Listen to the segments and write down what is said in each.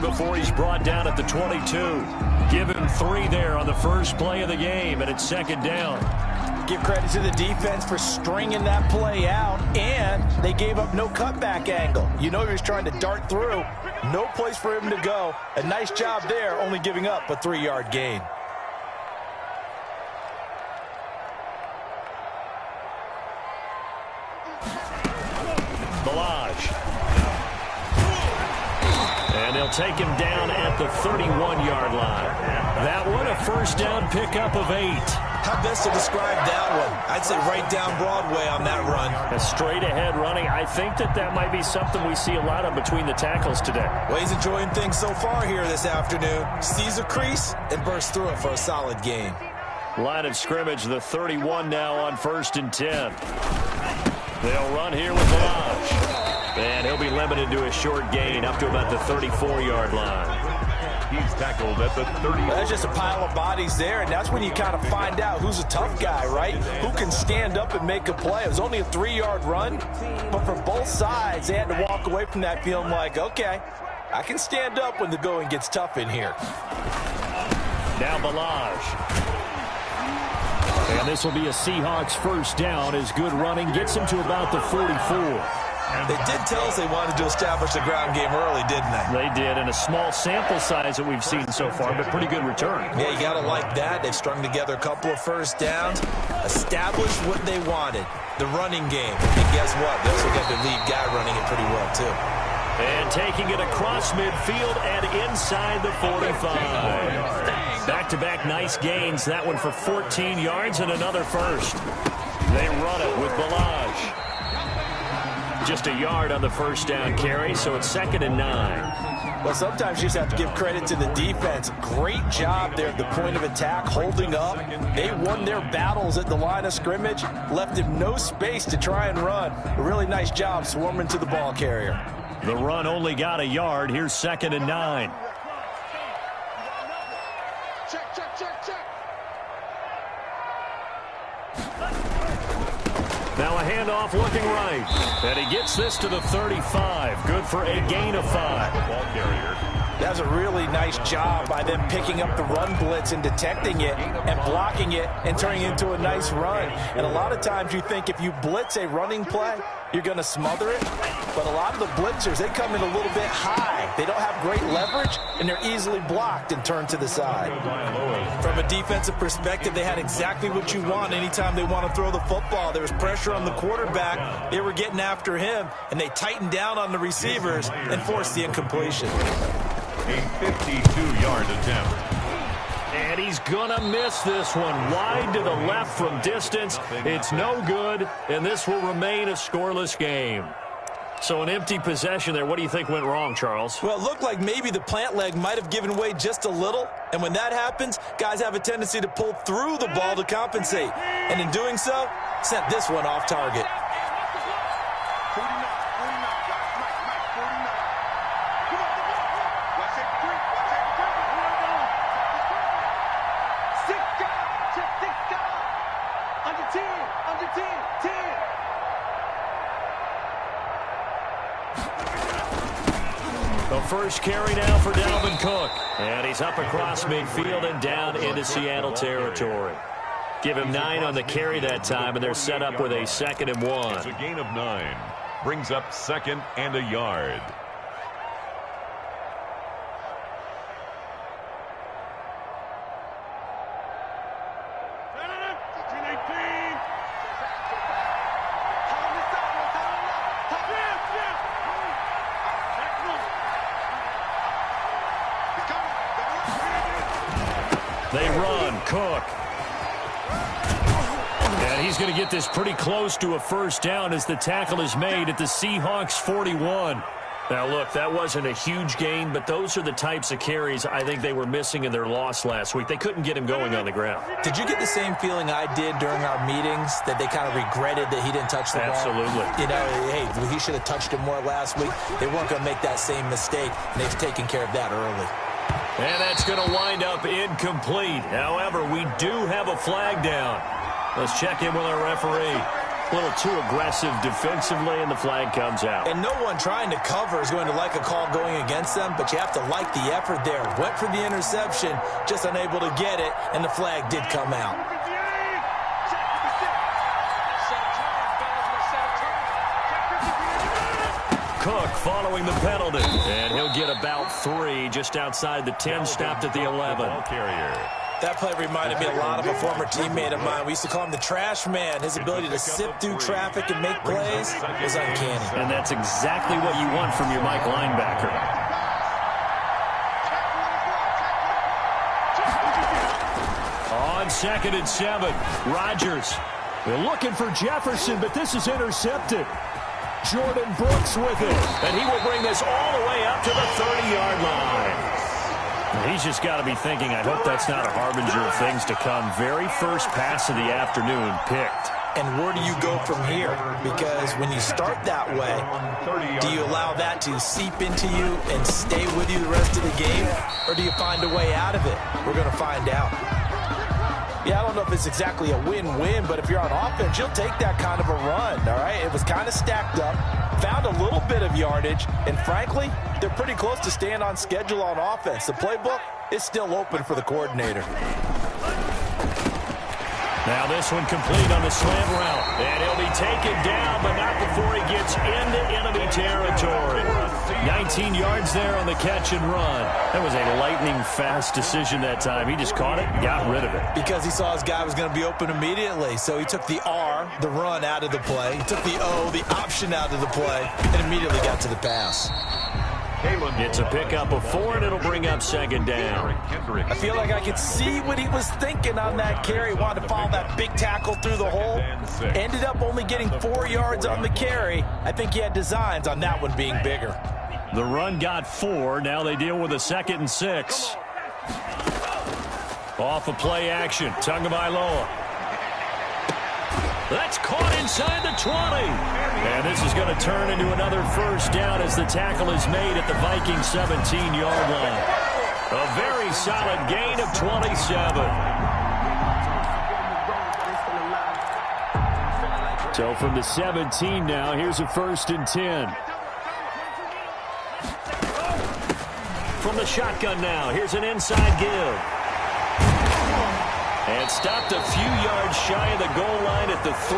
before he's brought down at the 22. Give him 3 there on the first play of the game, and it's second down. Give credit to the defense for stringing that play out, and they gave up no cutback angle. You know he was trying to dart through. No place for him to go. A nice job there, only giving up a 3-yard gain. And they'll take him down at the 31-yard line. That one, a first down pickup of 8. How best to describe that one? I'd say right down Broadway on that run. A straight-ahead running. I think that might be something we see a lot of between the tackles today. Well, he's enjoying things so far here this afternoon. Sees a crease and bursts through it for a solid gain. Line of scrimmage, the 31 now on 1st and 10. They'll run here with Balaj. And he'll be limited to a short gain up to about the 34-yard line. He's tackled at the 30. Well, there's just a pile of bodies there, and that's when you kind of find out who's a tough guy, right? Who can stand up and make a play. It was only a 3-yard run, but for both sides, they had to walk away from that feeling like, okay, I can stand up when the going gets tough in here. Now Balaj. And this will be a Seahawks first down as good running gets him to about the 44. They did tell us they wanted to establish the ground game early, didn't they? They did, and a small sample size that we've seen so far, but pretty good return. Yeah, you got to like that. They've strung together a couple of first downs, established what they wanted, the running game. And guess what? They also got their lead guy running it pretty well, too. And taking it across midfield and inside the 45. Back-to-back nice gains. That one for 14 yards and another first. They run it with Balaj. Just a yard on the first down carry, so it's 2nd and 9. Well, sometimes you just have to give credit to the defense. Great job there at the point of attack, holding up. They won their battles at the line of scrimmage, left him no space to try and run. A really nice job swarming to the ball carrier. The run only got a yard. Here's 2nd and 9. Now a handoff looking right. And he gets this to the 35. Good for a gain of 5. Ball carrier. That was a really nice job by them picking up the run blitz and detecting it and blocking it and turning it into a nice run. And a lot of times you think if you blitz a running play, you're going to smother it. But a lot of the blitzers, they come in a little bit high. They don't have great leverage, and they're easily blocked and turned to the side. From a defensive perspective, they had exactly what you want anytime they want to throw the football. There was pressure on the quarterback. They were getting after him, and they tightened down on the receivers and forced the incompletion. A 52-yard attempt. And he's going to miss this one. Wide to the left from distance. It's no good, and this will remain a scoreless game. So an empty possession there. What do you think went wrong, Charles? Well, it looked like maybe the plant leg might have given way just a little. And when that happens, guys have a tendency to pull through the ball to compensate. And in doing so, sent this one off target. The first carry now for Dalvin Cook. And he's up across midfield and down into Seattle territory. Give him 9 on the carry that time, and they're set up with a 2nd and 1. It's a gain of 9. Brings up 2nd and a yard. They run. Cook. And he's going to get this pretty close to a first down as the tackle is made at the Seahawks 41. Now, look, that wasn't a huge gain, but those are the types of carries I think they were missing in their loss last week. They couldn't get him going on the ground. Did you get the same feeling I did during our meetings, that they kind of regretted that he didn't touch the ball? Absolutely. You know, hey, he should have touched it more last week. They weren't going to make that same mistake, and they've taken care of that early. And that's going to wind up incomplete. However, we do have a flag down. Let's check in with our referee. A little too aggressive defensively, and the flag comes out. And no one trying to cover is going to like a call going against them, but you have to like the effort there. Went for the interception, just unable to get it, and the flag did come out. Cook following the penalty, and he'll get about 3 just outside the 10, stopped at the 11. That play reminded me a lot of a former teammate of mine. We used to call him the trash man. His ability to sift through traffic and make plays was uncanny. And that's exactly what you want from your Mike linebacker. On 2nd and 7, Rodgers. They're looking for Jefferson, but this is intercepted. Jordan Brooks with it, and he will bring this all the way up to the 30-yard line. He's just got to be thinking, I hope that's not a harbinger of things to come. Very first pass of the afternoon picked. And where do you go from here? Because when you start that way, do you allow that to seep into you and stay with you the rest of the game? Or do you find a way out of it? We're going to find out. Yeah, I don't know if it's exactly a win-win, but if you're on offense, you'll take that kind of a run, all right? It was kind of stacked up, found a little bit of yardage, and frankly, they're pretty close to staying on schedule on offense. The playbook is still open for the coordinator. Now this one complete on the slant route, and he'll be taken down, but not before he gets into enemy territory. 19 yards there on the catch and run. That was a lightning-fast decision that time. He just caught it and got rid of it. Because he saw his guy was going to be open immediately, so he took the R, the run, out of the play. He took the O, the option, out of the play, and immediately got to the pass. It's a pickup of 4, and it'll bring up 2nd down. I feel like I could see what he was thinking on that carry. Wanted to follow that big tackle through the hole. Ended up only getting 4 yards on the carry. I think he had designs on that one being bigger. The run got 4. Now they deal with a 2nd and 6. Off of play action. Tagovailoa. That's caught inside the 20. And this is going to turn into another first down as the tackle is made at the Vikings 17-yard line. A very solid gain of 27. So from the 17 now, here's a 1st and 10. From the shotgun now, here's an inside give. And stopped a few yards shy of the goal line at the 3.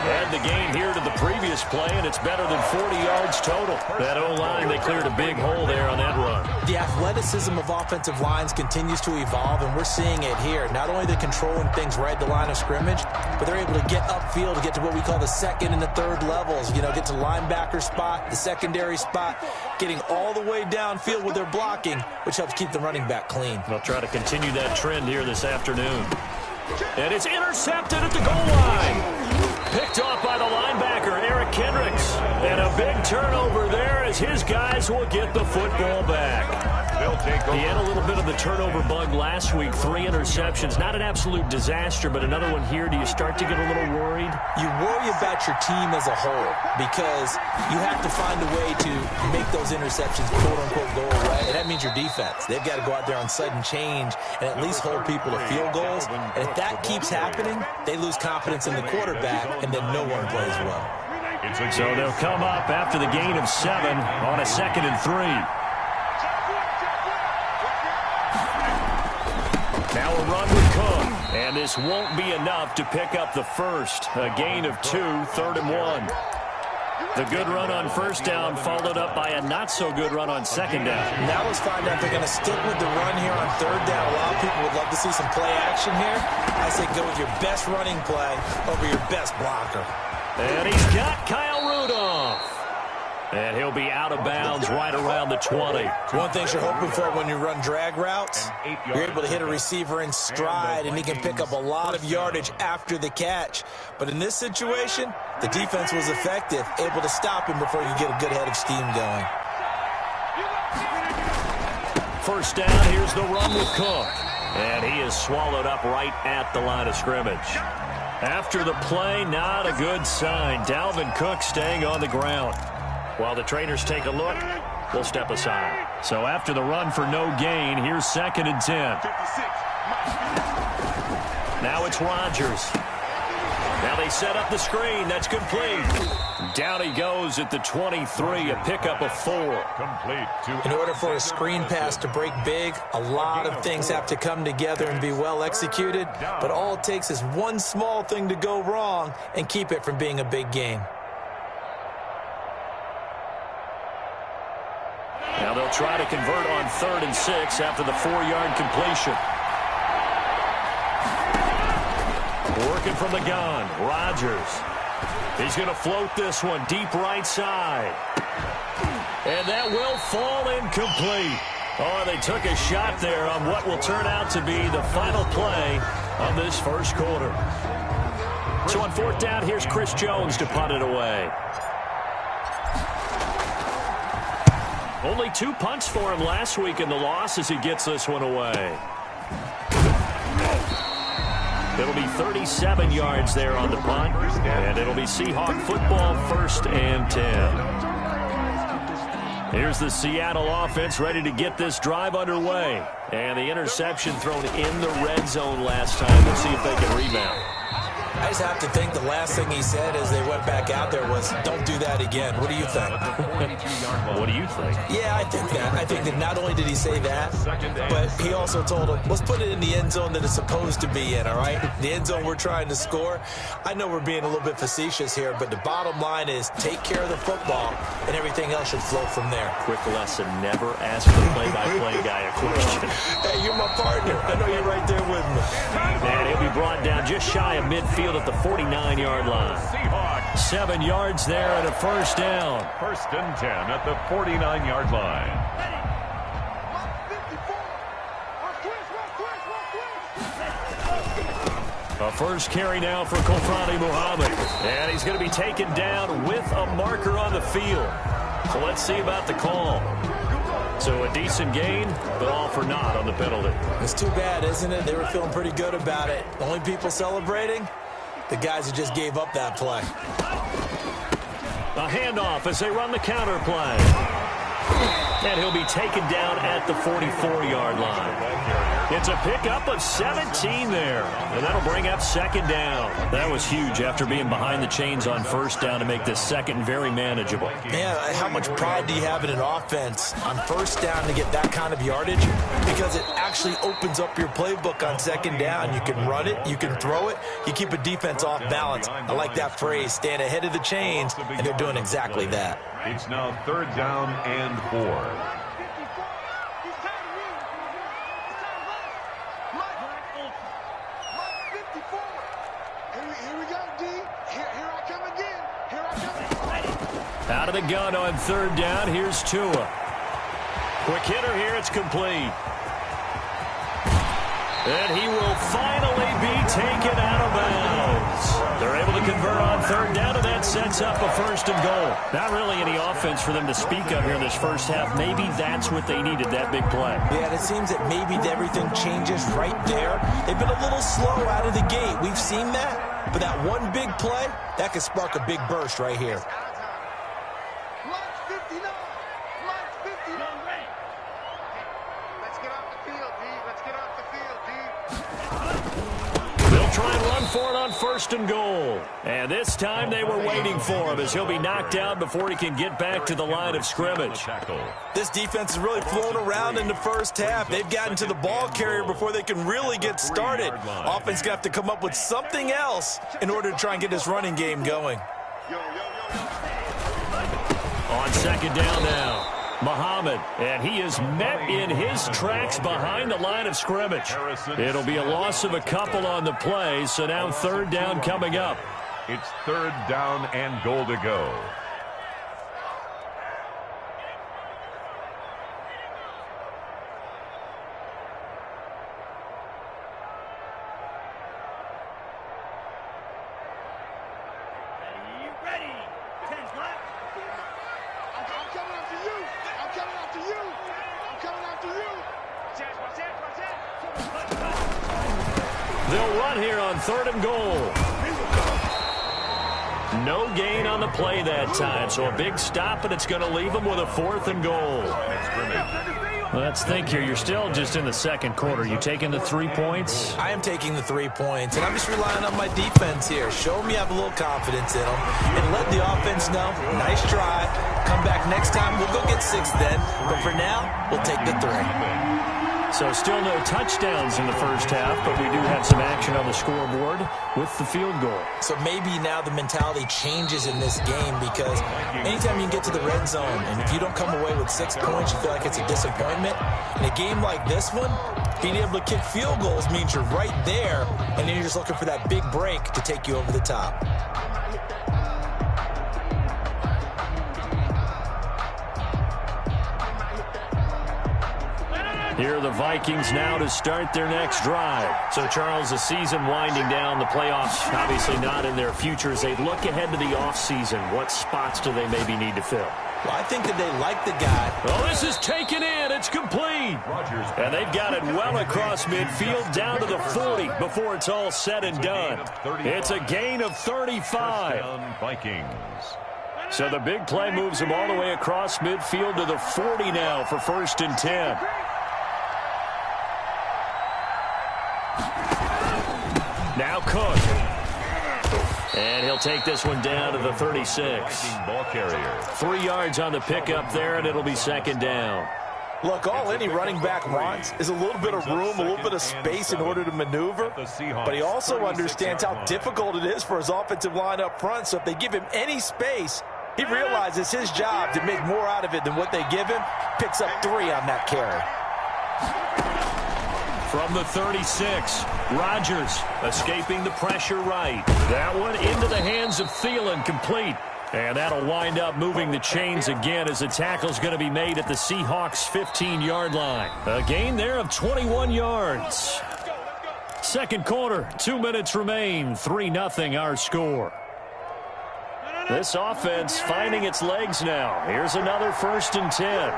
Had the gain here to the previous play, and it's better than 40 yards total. That O-line, they cleared a big hole there on that run. The athleticism of offensive lines continues to evolve, and we're seeing it here. Not only they're controlling things right at the line of scrimmage, but they're able to get upfield to get to what we call the 2nd and the 3rd levels. You know, get to linebacker spot, the secondary spot, getting all the way downfield with their blocking, which helps keep the running back clean. They'll try to continue that trend here this afternoon. And it's intercepted at the goal line. Picked off by the linebacker, Eric Kendricks. And a big turnover there as his guys will get the football back. He had a little bit of the turnover bug last week. 3 interceptions. Not an absolute disaster, but another one here. Do you start to get a little worried? You worry about your team as a whole because you have to find a way to make those interceptions, quote-unquote, go away. And that means your defense. They've got to go out there on sudden change and at least hold people to field goals. And if that keeps happening, they lose confidence in the quarterback, and then no one plays well. So they'll come up after the gain of 7 on a 2nd and 3. Now a run with Cook, and this won't be enough to pick up the first. A gain of 2, 3rd and 1. The good run on 1st down followed up by a not-so-good run on 2nd down. Now let's find out if they're going to stick with the run here on 3rd down. A lot of people would love to see some play action here. I say go with your best running play over your best blocker. And he's got Kyle Rudolph. And he'll be out of bounds right around the 20. One thing you're hoping for when you run drag routes, you're able to hit a receiver in stride, and he can pick up a lot of yardage after the catch. But in this situation, the defense was effective, able to stop him before you get a good head of steam going. 1st down, here's the run with Cook. And he is swallowed up right at the line of scrimmage. After the play, not a good sign. Dalvin Cook staying on the ground. While the trainers take a look, we'll step aside. So after the run for no gain, here's 2nd and 10. Now it's Rodgers. Now they set up the screen. That's complete. Down he goes at the 23, a pickup of 4. Complete to In order for a screen pass to break big, a lot of things have to come together and be well executed. But all it takes is one small thing to go wrong and keep it from being a big game. Now they'll try to convert on 3rd and 6 after the 4-yard completion. Working from the gun, Rodgers. He's going to float this one deep right side. And that will fall incomplete. Oh, they took a shot there on what will turn out to be the final play of this first quarter. So on 4th down, here's Chris Jones to punt it away. Only 2 punts for him last week in the loss as he gets this one away. It'll be 37 yards there on the punt, and it'll be Seahawk football 1st and 10. Here's the Seattle offense ready to get this drive underway. And the interception thrown in the red zone last time. Let's see if they can rebound. I just have to think the last thing he said as they went back out there was, don't do that again. What do you think? What do you think? Yeah, I think that. I think that not only did he say that, but he also told him, let's put it in the end zone that it's supposed to be in, all right? The end zone we're trying to score. I know we're being a little bit facetious here, but the bottom line is take care of the football, and everything else should flow from there. Quick lesson, never ask the play-by-play guy a question. Hey, you're my partner. I know you're right there with me. And he'll be brought down just shy of midfield at the 49-yard line. 7 yards there and a 1st down. 1st and 10 at the 49-yard line. A first carry now for Kofrani Muhammad. And he's going to be taken down with a marker on the field. So let's see about the call. So a decent gain, but all for naught on the penalty. It's too bad, isn't it? They were feeling pretty good about it. The only people celebrating, the guys who just gave up that play. A handoff as they run the counter play. And he'll be taken down at the 44-yard line. It's a pickup of 17 there. And that'll bring up 2nd down. That was huge after being behind the chains on 1st down to make this 2nd very manageable. Man, how much pride do you have in an offense on 1st down to get that kind of yardage? Because it actually opens up your playbook on 2nd down. You can run it, you can throw it, you keep a defense off balance. I like that phrase, stand ahead of the chains, and they're doing exactly that. It's now 3rd down and 4. Out of the gun on 3rd down. Here's Tua. Quick hitter here. It's complete. And he will finally be taken out of bounds. They're able to convert on 3rd down, and that sets up a 1st and goal. Not really any offense for them to speak of here in this first half. Maybe that's what they needed, that big play. Yeah, and it seems that maybe everything changes right there. They've been a little slow out of the gate. We've seen that. But that one big play, that could spark a big burst right here. Try and run for it on 1st and goal. And this time they were waiting for him as he'll be knocked down before he can get back to the line of scrimmage. This defense has really flown around in the first half. They've gotten to the ball carrier before they can really get started. Offense got to come up with something else in order to try and get this running game going. On 2nd down now. Muhammad, and he is met in his tracks behind the line of scrimmage. It'll be a loss of a couple on the play, so now 3rd down coming up. It's 3rd down and goal to go. They'll run here on 3rd and goal. No gain on the play that time, so a big stop, and it's going to leave them with a 4th and goal. Let's think here. You're still just in the second quarter. You taking the 3 points? I am taking the 3 points, and I'm just relying on my defense here. Show them you have a little confidence in them, and let the offense know, nice try. Come back next time. We'll go get 6 then, but for now, we'll take the 3. So still no touchdowns in the first half, but we do have some action on the scoreboard with the field goal. So maybe now the mentality changes in this game, because anytime you can get to the red zone, and if you don't come away with 6 points, you feel like it's a disappointment. In a game like this one, being able to kick field goals means you're right there, and then you're just looking for that big break to take you over the top. Here are the Vikings now to start their next drive. So, Charles, the season winding down, the playoffs obviously not in their futures. They look ahead to the offseason. What spots do they maybe need to fill? Well, I think that they like the guy. Oh, this is taken in. It's complete. And they've got it well across midfield down to the 40 before it's all said and done. It's a gain of 35. Vikings. So the big play moves them all the way across midfield to the 40 now for 1st and 10. Now Cook. And he'll take this one down to the 36. Ball carrier. 3 yards on the pickup there, and it'll be 2nd down. Look, all any running back wants is a little bit of room, a little bit of space in order to maneuver. But he also understands how difficult it is for his offensive line up front. So if they give him any space, he realizes his job to make more out of it than what they give him. Picks up 3 on that carry. From the 36, Rodgers escaping the pressure right. That one into the hands of Thielen, complete. And that'll wind up moving the chains again as the tackle's going to be made at the Seahawks' 15-yard line. A gain there of 21 yards. Second quarter, 2 minutes remain. 3-0 our score. This offense finding its legs now. Here's another 1st and 10.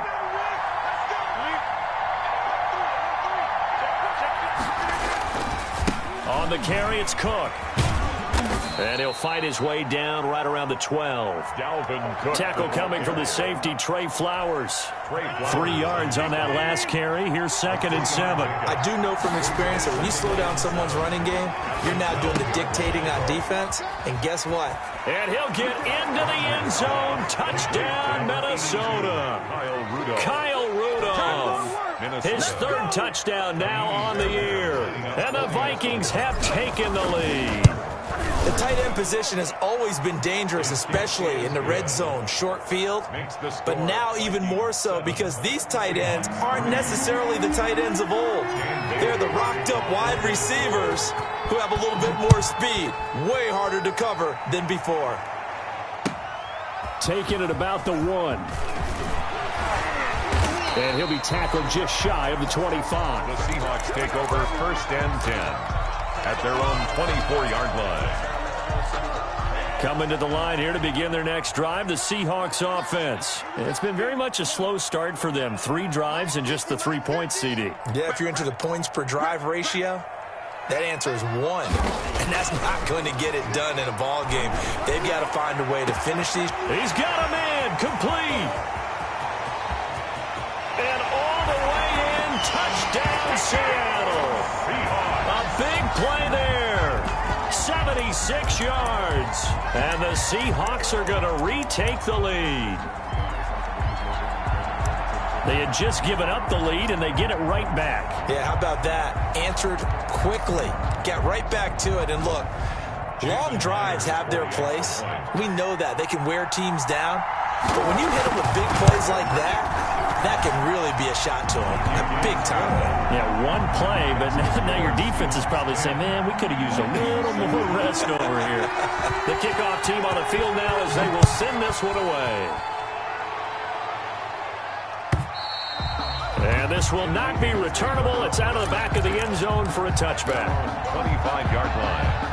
On the carry, it's Cook. And he'll fight his way down right around the 12. Dalvin Cook. Tackle coming from the safety, Trey Flowers. 3 yards on that last carry. Here's 2nd and 7. I do know from experience that when you slow down someone's running game, you're now doing the dictating on defense. And guess what? And he'll get into the end zone. Touchdown, Minnesota. Kyle Rudolph. His 3rd touchdown now on the year. And the Vikings have taken the lead. The tight end position has always been dangerous, especially in the red zone, short field. But now even more so, because these tight ends aren't necessarily the tight ends of old. They're the rocked-up wide receivers who have a little bit more speed. Way harder to cover than before. Taking it about the 1. And he'll be tackled just shy of the 25. The Seahawks take over 1st and 10 at their own 24-yard line. Coming to the line here to begin their next drive, the Seahawks offense. It's been very much a slow start for them. 3 drives and just the 3 points, CD. Yeah, if you're into the points per drive ratio, that answer is 1. And that's not going to get it done in a ball game. They've got to find a way to finish these. He's got a man, complete. And all the way in, touchdown Seattle. A big play there. 76 yards. And the Seahawks are going to retake the lead. They had just given up the lead, and they get it right back. Yeah, how about that? Answered quickly. Got right back to it. And look, long drives have their place. We know that. They can wear teams down. But when you hit them with big plays like that, that can really be a shot to them. A big time win. Yeah, one play, but now your defense is probably saying, man, we could have used a little more rest over here. The kickoff team on the field now as they will send this one away. And this will not be returnable. It's out of the back of the end zone for a touchback. 25-yard line.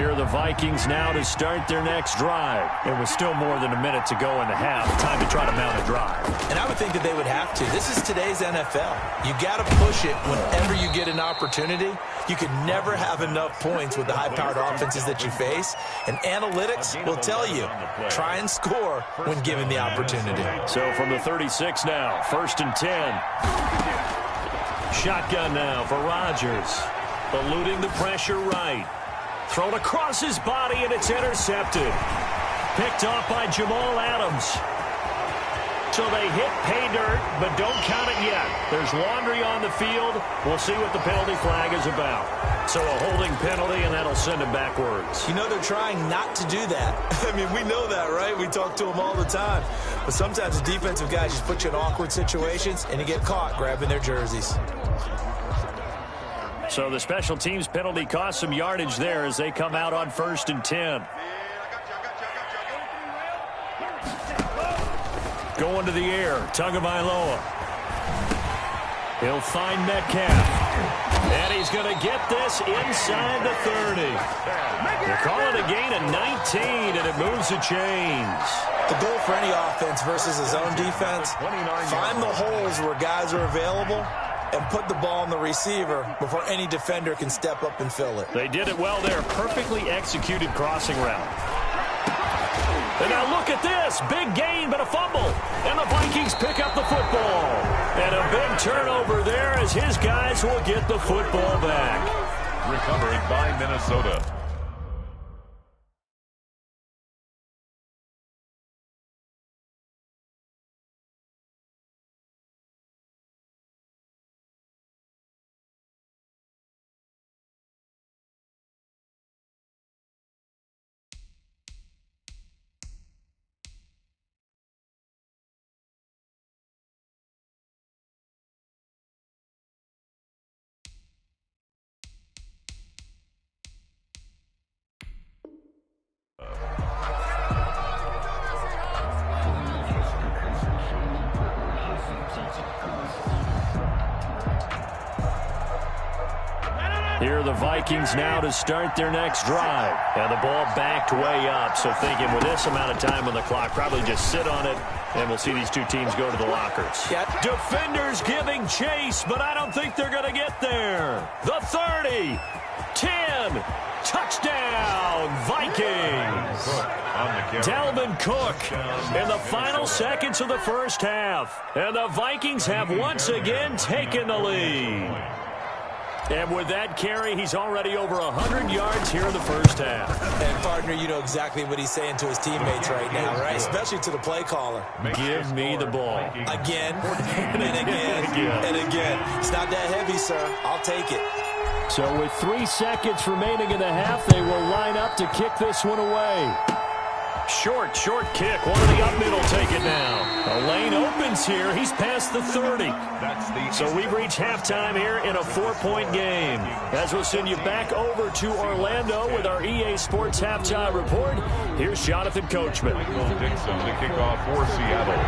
Here are the Vikings now to start their next drive. It was still more than a minute to go in the half. Time to try to mount a drive. And I would think that they would have to. This is today's NFL. You got to push it whenever you get an opportunity. You could never have enough points with the high-powered offenses that you face. And analytics will tell you, try and score when given the opportunity. So from the 36 now, 1st and 10. Shotgun now for Rodgers. Eluding the pressure right. Thrown across his body, and it's intercepted. Picked off by Jamal Adams. So they hit pay dirt, but don't count it yet. There's laundry on the field. We'll see what the penalty flag is about. So a holding penalty, and that'll send him backwards. You know they're trying not to do that. I mean, we know that, right? We talk to them all the time. But sometimes the defensive guys just put you in awkward situations, and you get caught grabbing their jerseys. So the special teams penalty cost some yardage there as they come out on 1st and 10. Going to the air, Tagovailoa. He'll find Metcalf. And he's going to get this inside the 30. They're calling a gain of 19, and it moves the chains. The goal for any offense versus his own defense, find the holes where guys are available and put the ball on the receiver before any defender can step up and fill it. They did it well there. Perfectly executed crossing route. And now look at this. Big gain, but a fumble. And the Vikings pick up the football. And a big turnover there as his guys will get the football back. Recovered by Minnesota. Here are the Vikings now to start their next drive. And the ball backed way up. So thinking with this amount of time on the clock, probably just sit on it, and we'll see these two teams go to the lockers. Yeah. Defenders giving chase, but I don't think they're going to get there. The 30, 10, touchdown, Vikings. Dalvin Cook in the final seconds of the first half. And the Vikings have once again taken the lead. And with that carry, he's already over 100 yards here in the first half. And, partner, you know exactly what he's saying to his teammates right now, right? Especially to the play caller. Give me the ball. Again, and again, and again. It's not that heavy, sir. I'll take it. So with 3 seconds remaining in the half, they will line up to kick this one away. Short kick. One of the up middle take it now. A lane opens here. He's past the 30. So we've reached halftime here in a 4-point game. As we'll send you back over to Orlando with our EA Sports Halftime Report, here's Jonathan Coachman. Dixon to kick off for Seattle.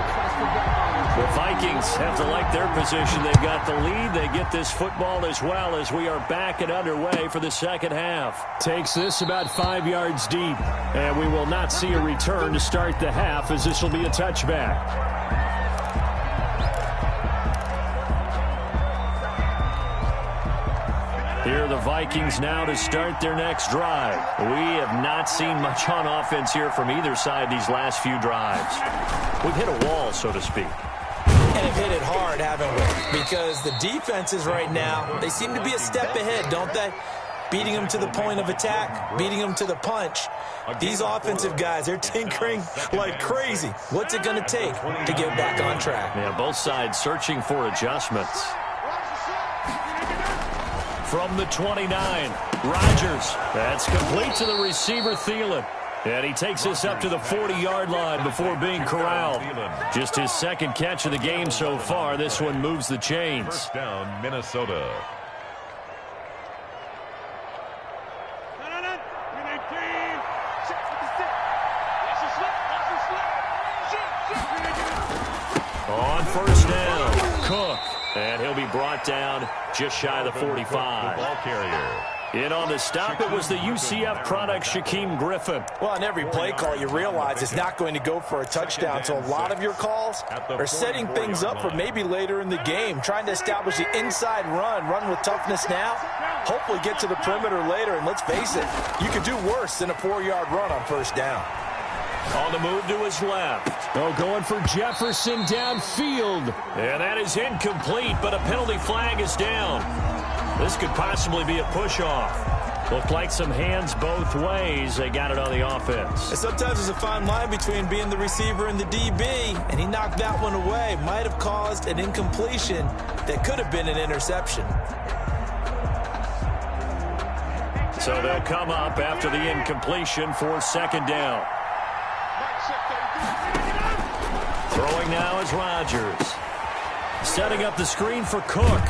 The Vikings have to like their position. They've got the lead. They get this football as well as we are back and underway for the second half. Takes this about 5 yards deep. And we will not see a return to start the half as this will be a touchback. Here are the Vikings now to start their next drive. We have not seen much on offense here from either side these last few drives. We've hit a wall, so to speak. And have hit it hard, haven't we? Because the defenses right now, they seem to be a step ahead, don't they? Beating them to the point of attack, beating them to the punch. These offensive guys, they're tinkering like crazy. What's it going to take to get back on track? Yeah, both sides searching for adjustments. From the 29, Rodgers. That's complete to the receiver, Thielen. And he takes this up to the 40-yard line before being corralled. Just his second catch of the game so far. This one moves the chains. First down, Minnesota. On first down, Cook. And he'll be brought down just shy of the 45. Ball carrier. In on the stop, it was the UCF product, Shaquem Griffin. Well, on every play call, you realize it's not going to go for a touchdown. So a lot of your calls are setting things up for maybe later in the game, trying to establish the inside run with toughness now, hopefully get to the perimeter later. And let's face it, you could do worse than a 4-yard run on first down. On the move to his left. Oh, going for Jefferson downfield. And that is incomplete, but a penalty flag is down. This could possibly be a push-off. Looked like some hands both ways. They got it on the offense. And sometimes there's a fine line between being the receiver and the DB, and he knocked that one away. Might have caused an incompletion that could have been an interception. So they'll come up after the incompletion for second down. Throwing now is Rodgers. Setting up the screen for Cook.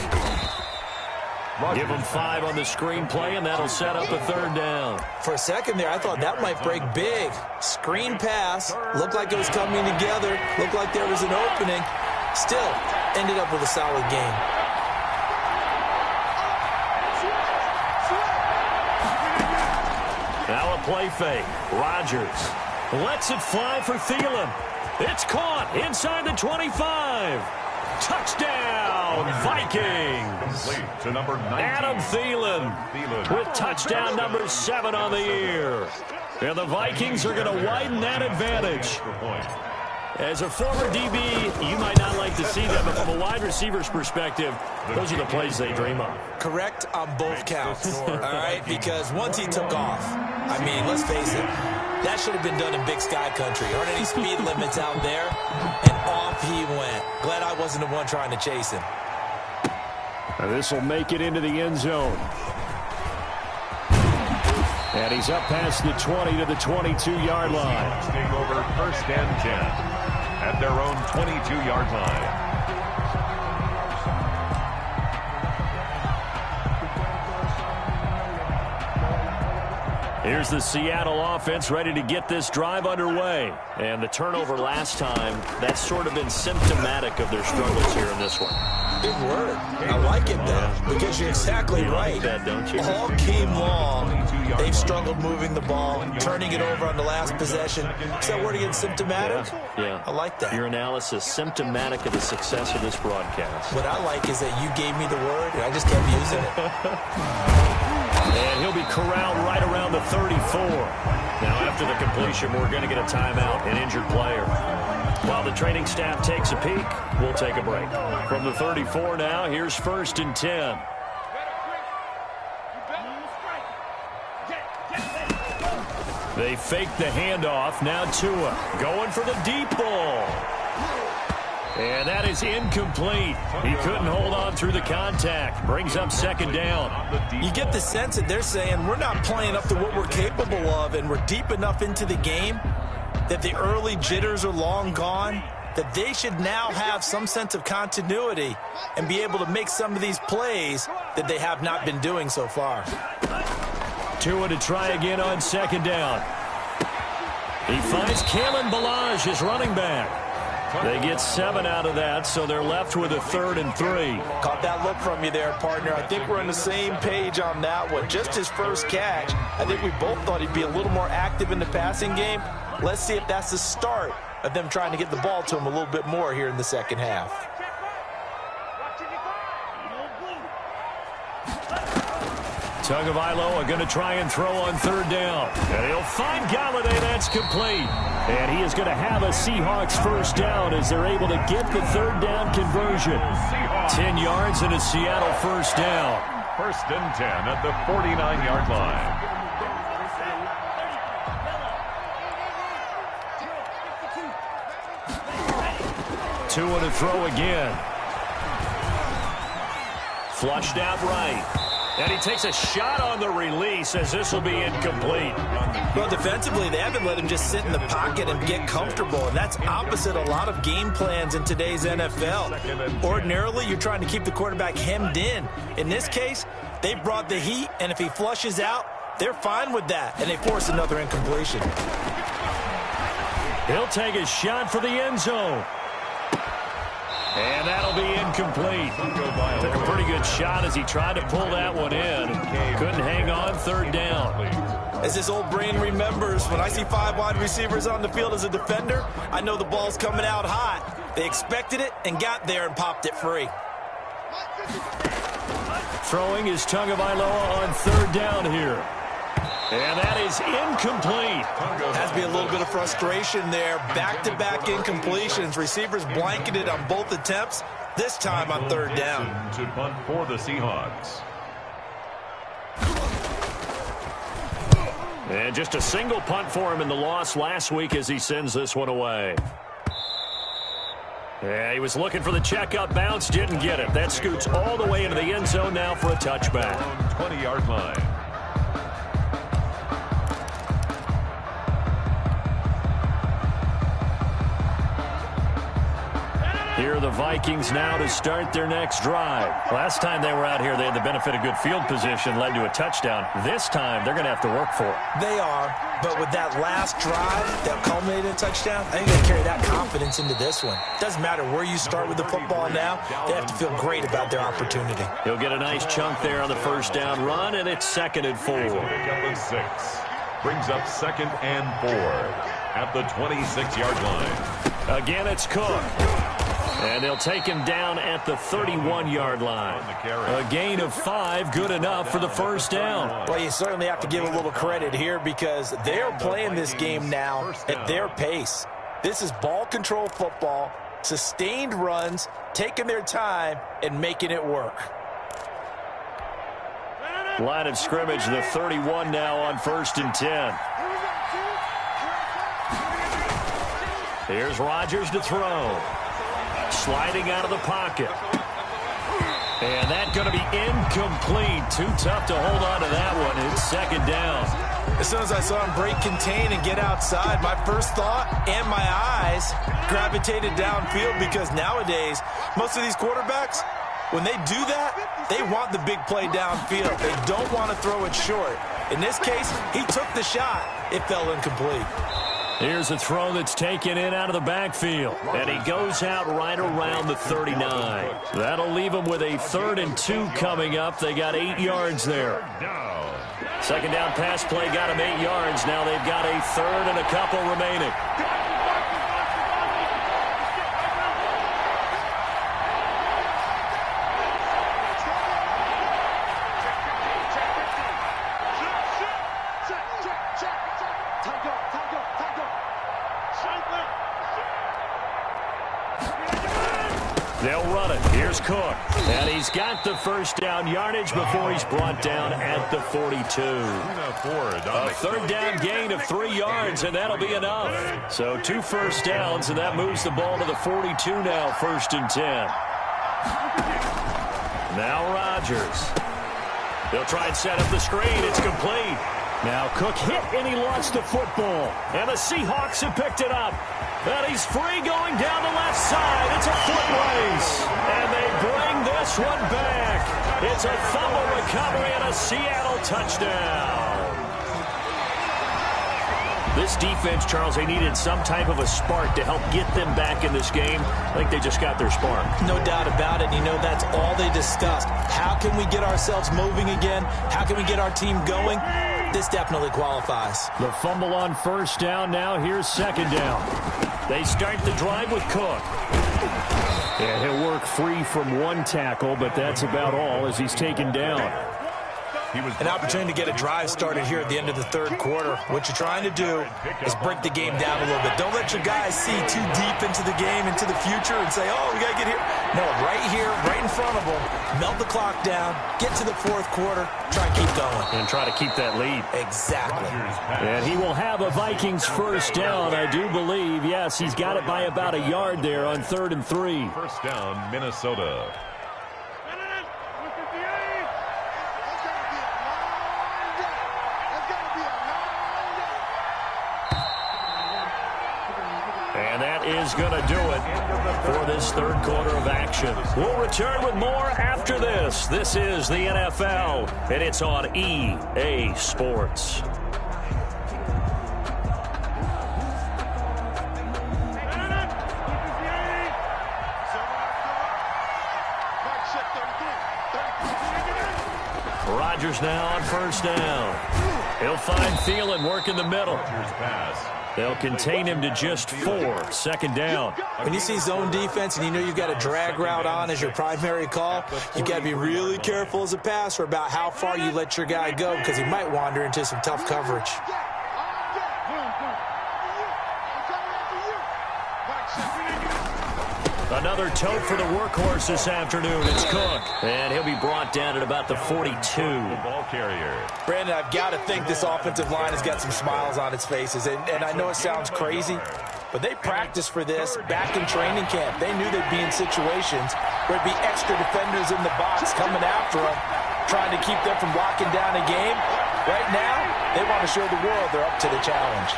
Give him 5 on the screenplay, and that'll set up a third down. For a second there, I thought that might break big. Screen pass. Looked like it was coming together. Looked like there was an opening. Still, ended up with a solid game. Now a play fake. Rodgers lets it fly for Thielen. It's caught inside the 25. Touchdown, Vikings. To number 19. Adam Thielen with touchdown number 7 on the year. And the Vikings are going to widen that advantage. As a former DB, you might not like to see them, but from a wide receiver's perspective, those are the plays they dream of. Correct on both counts, all right? Because once he took off, I mean, let's face it, that should have been done in Big Sky Country. Aren't any speed limits out there? And off he went. Glad I wasn't the one trying to chase him. And this will make it into the end zone. And he's up past the 20 to the 22-yard line. Take over first and 10 at their own 22-yard line. Here's the Seattle offense ready to get this drive underway. And the turnover last time, that's sort of been symptomatic of their struggles here in this one. Big word. I like it, though, because you're exactly right. Like that, don't you? All game long, they've struggled moving the ball, turning it over on the last possession. Is that word again, symptomatic? Yeah. I like that. Your analysis, symptomatic of the success of this broadcast. What I like is that you gave me the word, and I just kept using it. And he'll be corralled right around the 34. Now, after the completion, we're going to get a timeout, an injured player. While the training staff takes a peek, we'll take a break. From the 34 now, here's first and 10. They fake the handoff. Now Tua going for the deep ball. And that is incomplete. He couldn't hold on through the contact. Brings up second down. You get the sense that they're saying we're not playing up to what we're capable of, and we're deep enough into the game that the early jitters are long gone, that they should now have some sense of continuity and be able to make some of these plays that they have not been doing so far. Tua to try again on second down. He finds Kalen Ballage, his running back. They get 7 out of that, so they're left with a 3rd and 3. Caught that look from you there, partner. I think we're on the same page on that one. Just his first catch. I think we both thought he'd be a little more active in the passing game. Let's see if that's the start of them trying to get the ball to him a little bit more here in the second half. Tagovailoa are going to try and throw on third down. And he'll find Galladay. That's complete. And he is going to have a Seahawks first down as they're able to get the third down conversion. 10 yards and a Seattle first down. First and 10 at the 49-yard line. Tua to throw again. Flushed out right. And he takes a shot on the release as this will be incomplete. Well, defensively, they haven't let him just sit in the pocket and get comfortable, and that's opposite a lot of game plans in today's NFL. Ordinarily, you're trying to keep the quarterback hemmed in. In this case, they brought the heat, and if he flushes out, they're fine with that, and they force another incompletion. He'll take a shot for the end zone. And that'll be incomplete. Took a pretty good shot as he tried to pull that one in. Couldn't hang on, third down. As his old brain remembers, when I see 5 wide receivers on the field as a defender, I know the ball's coming out hot. They expected it and got there and popped it free. Throwing is Tagovailoa on third down here. And that is incomplete. Has to be a little bit of frustration there. Back-to-back incompletions. Receivers blanketed on both attempts, this time on third down. To punt for the Seahawks. And just a single punt for him in the loss last week as he sends this one away. Yeah, he was looking for the checkup bounce, didn't get it. That scoots all the way into the end zone now for a touchback. 20-yard line. Here are the Vikings now to start their next drive. Last time they were out here, they had the benefit of good field position, led to a touchdown. This time, they're going to have to work for it. They are, but with that last drive that culminated in a touchdown, I think they carry that confidence into this one. Doesn't matter where you start with the football now, they have to feel great about their opportunity. He'll get a nice chunk there on the first down run, and it's 2nd and 4. Brings up 2nd and 4 at the 26-yard line. Again, it's Cook. And they'll take him down at the 31-yard line. A gain of 5, good enough for the first down. Well, you certainly have to give a little credit here because they're playing this game now at their pace. This is ball control football, sustained runs, taking their time, and making it work. Line of scrimmage, the 31 now on 1st and 10. Here's Rodgers to throw. Sliding out of the pocket. And that's going to be incomplete. Too tough to hold on to that one. It's 2nd down. As soon as I saw him break contain and get outside, my first thought and my eyes gravitated downfield because nowadays, most of these quarterbacks, when they do that, they want the big play downfield. They don't want to throw it short. In this case, he took the shot. It fell incomplete. Here's a throw that's taken in out of the backfield. And he goes out right around the 39. That'll leave him with a 3rd and 2 coming up. They got 8 yards there. 2nd down pass play got him 8 yards. Now they've got a 3rd and a couple remaining. They'll run it. Here's Cook. And he's got the first down yardage before he's brought down at the 42. A 3rd down gain of 3 yards, and that'll be enough. So 2 first downs, and that moves the ball to the 42 now, 1st and 10. Now Rodgers. They'll try and set up the screen. It's complete. Now Cook hit, and he lost the football. And the Seahawks have picked it up. And he's free going down the left side. It's a foot race. And they bring this one back. It's a fumble recovery and a Seattle touchdown. This defense, Charles, they needed some type of a spark to help get them back in this game. I think they just got their spark. No doubt about it. You know, that's all they discussed. How can we get ourselves moving again? How can we get our team going? This definitely qualifies. The fumble on first down now. Here's 2nd down. They start the drive with Cook. And he'll work free from 1 tackle, but that's about all as he's taken down. An opportunity to get a drive started here at the end of the 3rd quarter. What you're trying to do is break the game down a little bit. Don't let your guys see too deep into the game, into the future, and say, oh, we got to get here. No, right here, right in front of them, melt the clock down, get to the 4th quarter, try and keep going. And try to keep that lead. Exactly. And he will have a Vikings first down, I do believe. Yes, he's got it by about a yard there on 3rd and 3. First down, Minnesota. And that is going to do it for this 3rd quarter of action. We'll return with more after this. This is the NFL, and it's on EA Sports. Rodgers now on first down. He'll find Thielen working the middle. They'll contain him to just 4. Second down. When you see zone defense and you know you've got a drag route on as your primary call, you've got to be really careful as a passer about how far you let your guy go because he might wander into some tough coverage. Another tote for the workhorse this afternoon. It's Cook. And he'll be brought down at about the 42. The ball carrier. Brandon, I've got to think this offensive line has got some smiles on its faces. And I know it sounds crazy, but they practiced for this back in training camp. They knew they'd be in situations where there'd be extra defenders in the box coming after them, trying to keep them from locking down a game. Right now, they want to show the world they're up to the challenge.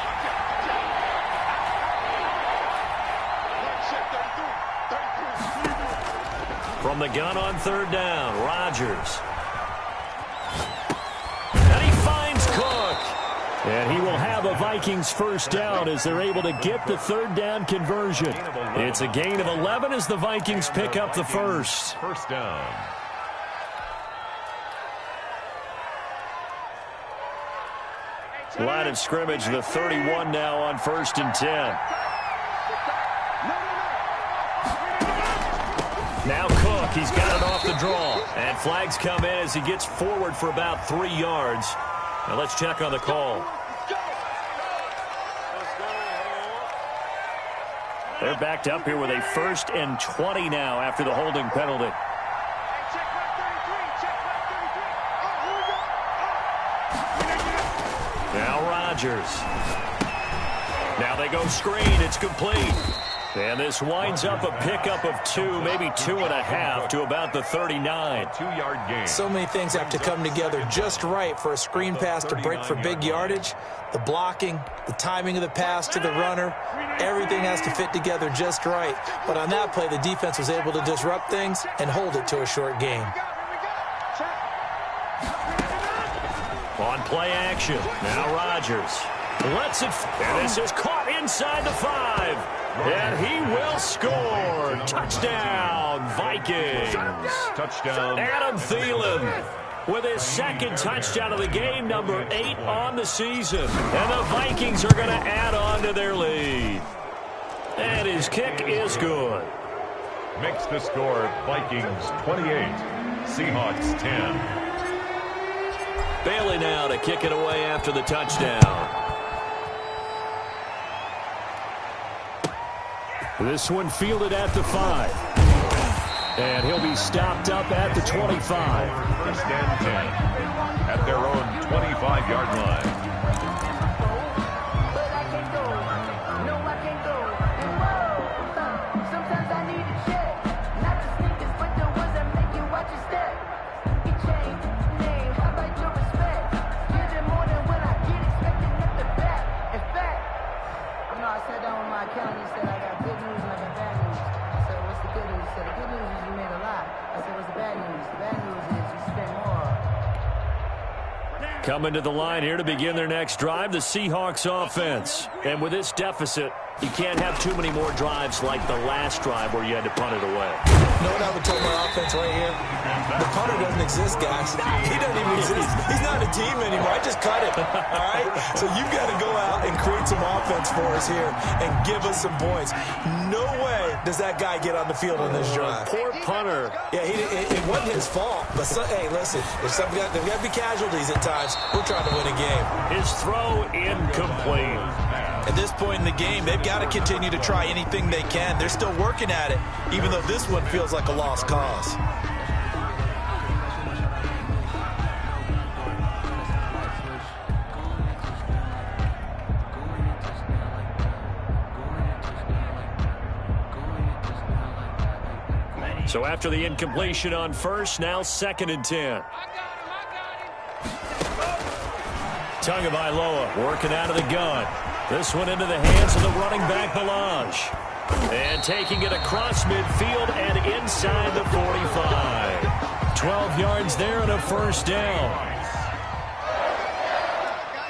From the gun on third down, Rodgers. And he finds Cook. And he will have a Vikings first down as they're able to get the third down conversion. It's a gain of 11 as the Vikings pick up the first. First down. Line of scrimmage, the 31 now on 1st and 10. Now Cook, he's got it off the draw. And flags come in as he gets forward for about 3 yards. Now let's check on the call. They're backed up here with a 1st and 20 now after the holding penalty. Now Rodgers. Now they go screen. It's complete. And this winds up a pickup of 2, maybe 2.5 to about the 39. 2-yard gain. So many things have to come together just right for a screen pass to break for big yardage. The blocking, the timing of the pass to the runner, everything has to fit together just right. But on that play, the defense was able to disrupt things and hold it to a short gain. On play action, now Rodgers lets it, and this is caught inside the 5. And he will score. Touchdown, Vikings. Touchdown. Adam Thielen with his 2nd touchdown of the game, number 8 on the season. And the Vikings are going to add on to their lead. And his kick is good. Makes the score Vikings 28, Seahawks 10. Bailey now to kick it away after the touchdown. This one fielded at the 5. And he'll be stopped up at the 25. 1st and 10 at their own 25-yard line. Coming to the line here to begin their next drive, the Seahawks offense. And with this deficit, you can't have too many more drives like the last drive where you had to punt it away. You know what I would tell my offense right here? The punter doesn't exist, guys. He doesn't even exist. He's not a team anymore. I just cut him. All right? So you've got to go out and create some offense for us here and give us some points. No way does that guy get on the field on this drive. Poor punter. Yeah, it wasn't his fault. But, hey, listen, there's got to be casualties at times. We're trying to win a game. His throw incomplete. At this point in the game, they've got to continue to try anything they can. They're still working at it, even though this one feels like a lost cause. So after the incompletion on 1st, now 2nd and 10. Tagovailoa working out of the gun. This one into the hands of the running back, Balaj. And taking it across midfield and inside the 45. 12 yards there and a 1st down.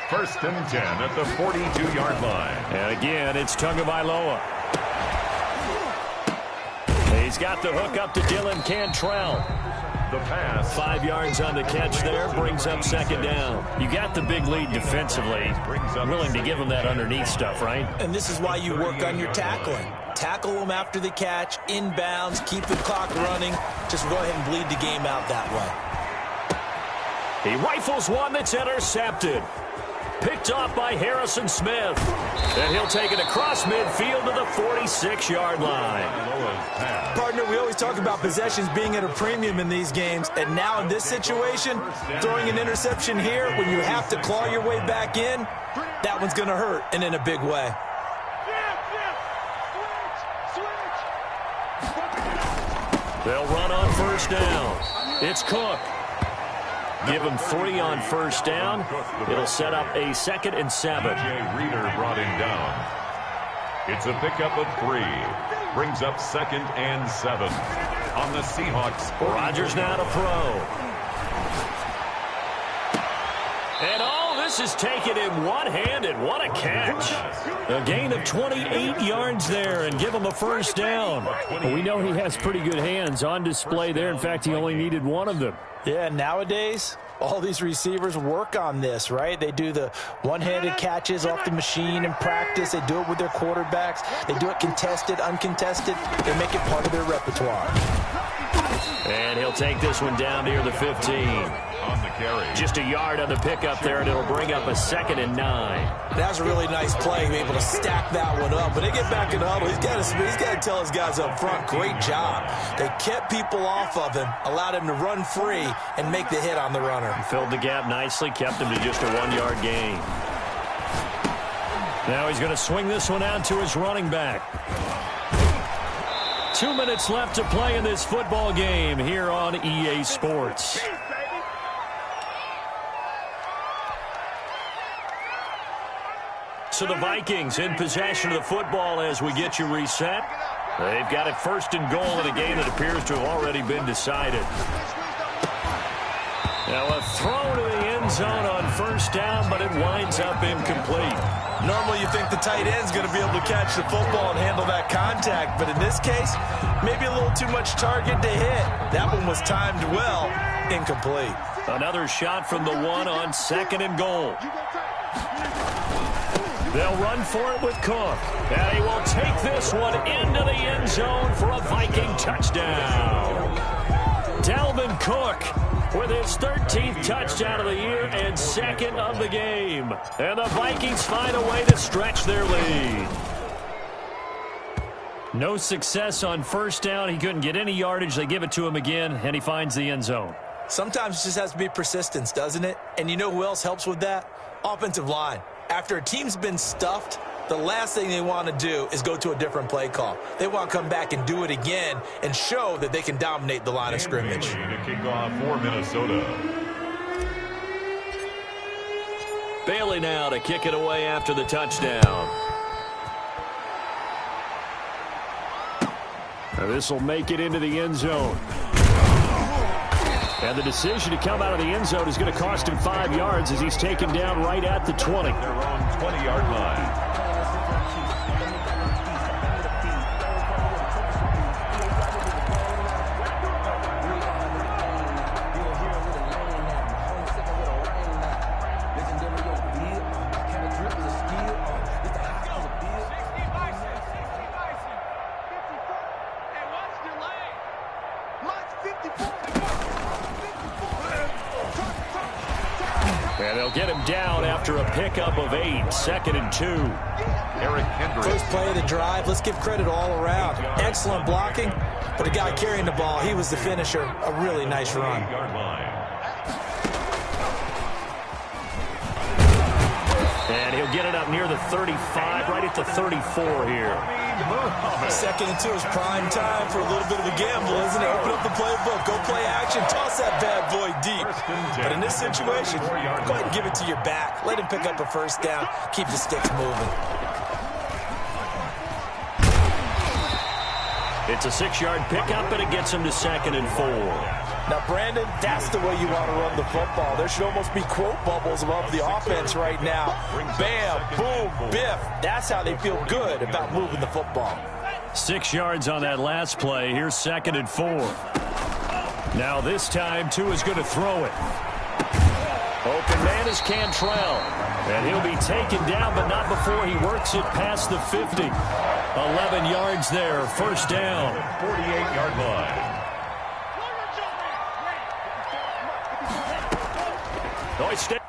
1st and 10 at the 42-yard line. And again, it's Tagovailoa. He's got the hook up to Dylan Cantrell. The pass. 5 yards on the catch there, brings up second down. You got the big lead defensively. Willing to give them that underneath stuff, right? And this is why you work on your tackling. Tackle them after the catch, inbounds, keep the clock running. Just go ahead and bleed the game out that way. He rifles one that's intercepted. Picked off by Harrison Smith. And he'll take it across midfield to the 46-yard line. Partner, we always talk about possessions being at a premium in these games. And now in this situation, throwing an interception here when you have to claw your way back in, that one's going to hurt, and in a big way. They'll run on first down. It's Cook. Give him 3 on first down. It'll set up a 2nd and 7. Reader brought him down. It's a pickup of 3. Brings up 2nd and 7 on the Seahawks. Rodgers now to throw. And this is taken in one-handed. What a catch. A gain of 28 yards there and give him a first down. Well, we know he has pretty good hands on display there. In fact, he only needed one of them. Yeah, nowadays, all these receivers work on this, right? They do the one-handed catches off the machine in practice. They do it with their quarterbacks. They do it contested, uncontested. They make it part of their repertoire. And he'll take this one down near the 15. On the carry. Just a yard on the pickup there, and it'll bring up a 2nd and 9. That was a really nice play, able to stack that one up. When they get back in the huddle, he's got to tell his guys up front, great job. They kept people off of him, allowed him to run free and make the hit on the runner. Filled the gap nicely, kept him to just a 1-yard gain. Now he's going to swing this one out to his running back. 2 minutes left to play in this football game here on EA Sports. So the Vikings in possession of the football as we get you reset. They've got it 1st and goal in a game that appears to have already been decided. Now a throw to the end zone on first down, but it winds up incomplete. Normally you think the tight end's going to be able to catch the football and handle that contact, but in this case, maybe a little too much target to hit. That one was timed well, incomplete. Another shot from the 1 on 2nd and goal. They'll run for it with Cook. And he will take this one into the end zone for a Viking touchdown. Dalvin Cook with his 13th touchdown of the year and 2nd of the game. And the Vikings find a way to stretch their lead. No success on first down. He couldn't get any yardage. They give it to him again, and he finds the end zone. Sometimes it just has to be persistence, doesn't it? And you know who else helps with that? Offensive line. After a team's been stuffed, the last thing they want to do is go to a different play call. They want to come back and do it again and show that they can dominate the line of scrimmage. To kick off for Minnesota. Bailey now to kick it away after the touchdown. Now this will make it into the end zone. And the decision to come out of the end zone is going to cost him 5 yards as he's taken down right at the 20. Their own 20-yard line. And they'll get him down after a pickup of 8, 2nd and 2. Eric Hendricks. First play of the drive. Let's give credit all around. Excellent blocking, but the guy carrying the ball, he was the finisher. A really nice run. And he'll get it up near the 35, right at the 34 here. 2nd and 2 is prime time for a little bit of a gamble, isn't it? Open up the playbook, go play action, toss that bad boy deep. But in this situation, go ahead and give it to your back. Let him pick up a first down, keep the sticks moving. It's a 6-yard pickup, and it gets him to 2nd and 4. Now, Brandon, that's the way you want to run the football. There should almost be quote bubbles above the offense right now. Bam, boom, biff. That's how they feel good about moving the football. 6 yards on that last play. Here's 2nd and 4. Now this time, Tua is going to throw it. Open man is Cantrell. And he'll be taken down, but not before he works it past the 50. 11 yards there, first down. 48-yard line. Oh,